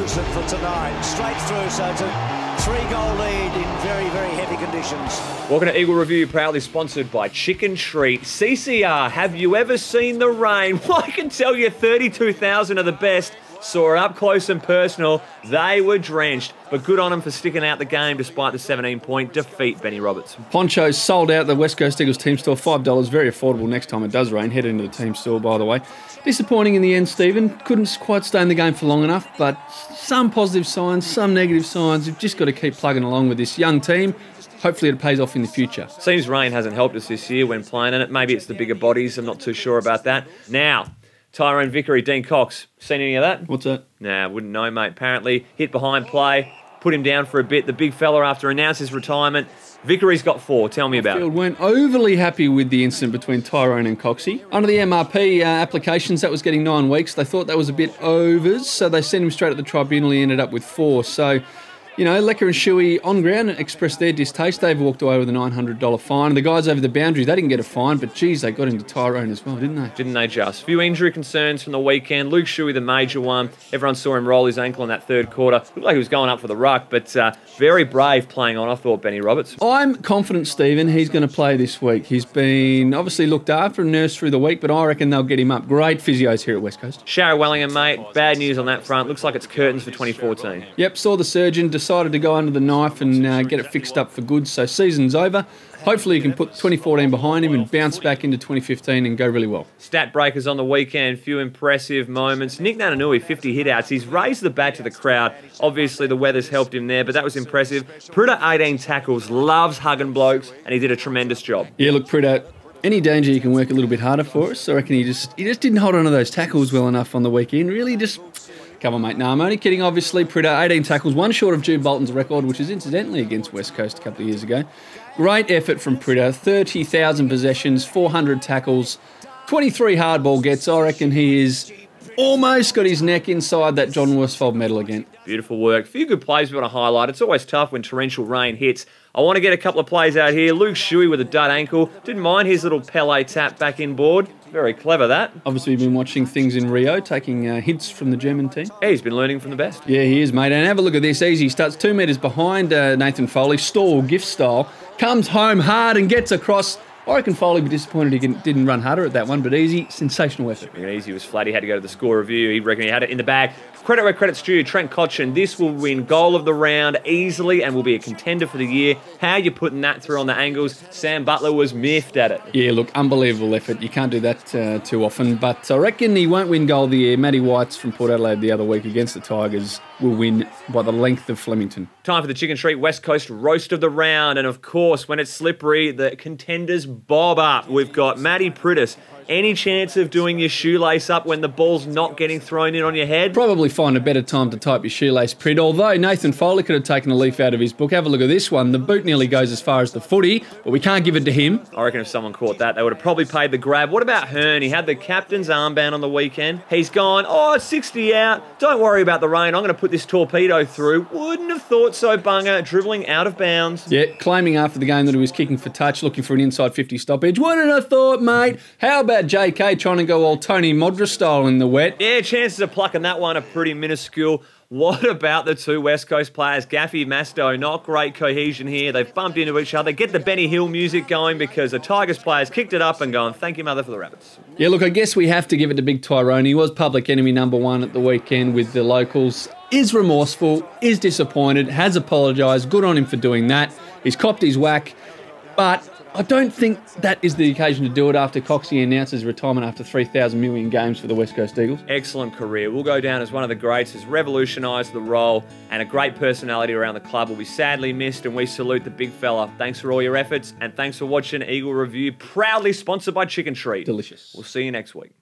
Lucent for tonight. Straight through, so it's a 3-goal lead in very, very heavy conditions. Welcome to Eagle Review, proudly sponsored by Chicken Treat. CCR, have you ever seen the rain? Well, I can tell you 32,000 of the best saw it up close and personal. They were drenched, but good on them for sticking out the game despite the 17-point defeat, Benny Roberts. Ponchos sold out the West Coast Eagles team store, $5, very affordable next time it does rain. Head into the team store, by the way. Disappointing in the end, Stephen. Couldn't quite stay in the game for long enough, but some positive signs, some negative signs. You've just got to keep plugging along with this young team. Hopefully it pays off in the future. Seems rain hasn't helped us this year when playing in it. Maybe it's the bigger bodies. I'm not too sure about that. Now, Tyrone Vickery, Dean Cox. Seen any of that? What's that? Nah, wouldn't know, mate. Apparently, hit behind play, put him down for a bit. The big fella, after announced his retirement. Vickery's got 4. Tell me about it. Field weren't overly happy with the incident between Tyrone and Coxy. Under the MRP applications, that was getting 9 weeks. They thought that was a bit overs, so they sent him straight at the tribunal. He ended up with 4. So, you know, Lecker and Shuey on ground expressed their distaste. They've walked away with a $900 fine. And the guys over the boundary, they didn't get a fine, but geez, they got into Tyrone as well, didn't they? Didn't they just? Few injury concerns from the weekend. Luke Shuey, the major one. Everyone saw him roll his ankle in that third quarter. Looked like he was going up for the ruck, but very brave playing on, I thought, Benny Roberts. I'm confident, Stephen, he's going to play this week. He's been obviously looked after and nursed through the week, but I reckon they'll get him up. Great physios here at West Coast. Shara Wellingham, mate. Bad news on that front. Looks like it's curtains for 2014. Yep, saw the surgeon, decided to go under the knife and get it fixed up for good. So season's over. Hopefully he can put 2014 behind him and bounce back into 2015 and go really well. Stat breakers on the weekend, few impressive moments. Nick Nananui, 50 hit-outs. He's raised the bat to the crowd. Obviously the weather's helped him there, but that was impressive. Priddis, 18 tackles, loves hugging blokes, and he did a tremendous job. Yeah, look, Priddis, any danger you can work a little bit harder for us. I reckon he just didn't hold on to those tackles well enough on the weekend. Really just... Come on, mate. No, I'm only kidding, obviously. Priddis, 18 tackles, 1 short of Jude Bolton's record, which is incidentally against West Coast a couple of years ago. Great effort from Priddis. 30,000 possessions, 400 tackles, 23 hardball gets. I reckon he is almost got his neck inside that John Worsfold medal again. Beautiful work. Few good plays we want to highlight. It's always tough when torrential rain hits. I want to get a couple of plays out here. Luke Shuey with a dud ankle. Didn't mind his little Pele tap back in board. Very clever, that. Obviously, you've been watching things in Rio, taking hints from the German team. Yeah, he's been learning from the best. Yeah, he is, mate. And have a look at this. Easy starts 2 metres behind Nathan Foley. Stall, gift style. Comes home hard and gets across. I reckon Foley would be disappointed he didn't run harder at that one, but Easy, sensational effort. Easy was flat. He had to go to the score review. He reckoned he had it in the bag. Credit where credit's due. Trent Cotchin, this will win goal of the round easily and will be a contender for the year. How are you putting that through on the angles? Sam Butler was miffed at it. Yeah, look, unbelievable effort. You can't do that too often, but I reckon he won't win goal of the year. Matty Whites from Port Adelaide the other week against the Tigers will win by the length of Flemington. Time for the Chicken Treat West Coast roast of the round, and of course, when it's slippery, the contenders bob up. We've got Matty Priddis. Any chance of doing your shoelace up when the ball's not getting thrown in on your head? Probably find a better time to type your shoelace, Prid. Although Nathan Foley could have taken a leaf out of his book. Have a look at this one. The boot nearly goes as far as the footy, but we can't give it to him. I reckon if someone caught that, they would have probably paid the grab. What about Hearn? He had the captain's armband on the weekend. He's gone, oh, it's 60 out. Don't worry about the rain. I'm going to put this torpedo through. Wouldn't have thought so, Bunga. Dribbling out of bounds. Yeah, claiming after the game that he was kicking for touch, looking for an inside 50 stoppage. Wouldn't have thought, mate. How about JK trying to go all Tony Modra style in the wet? Yeah, chances of plucking that one are pretty minuscule. What about the two West Coast players? Gaffy, Masto, not great cohesion here. They've bumped into each other. Get the Benny Hill music going because the Tigers players kicked it up and gone, thank you, mother, for the Rabbits. Yeah, look, I guess we have to give it to Big Tyrone. He was public enemy #1 at the weekend with the locals. Is remorseful, is disappointed, has apologised. Good on him for doing that. He's copped his whack, but I don't think that is the occasion to do it after Coxy announces retirement after 3,000 million games for the West Coast Eagles. Excellent career. Will go down as one of the greats, has revolutionised the role, and a great personality around the club. Will be sadly missed, and we salute the big fella. Thanks for all your efforts, and thanks for watching Eagle Review, proudly sponsored by Chicken Treat. Delicious. We'll see you next week.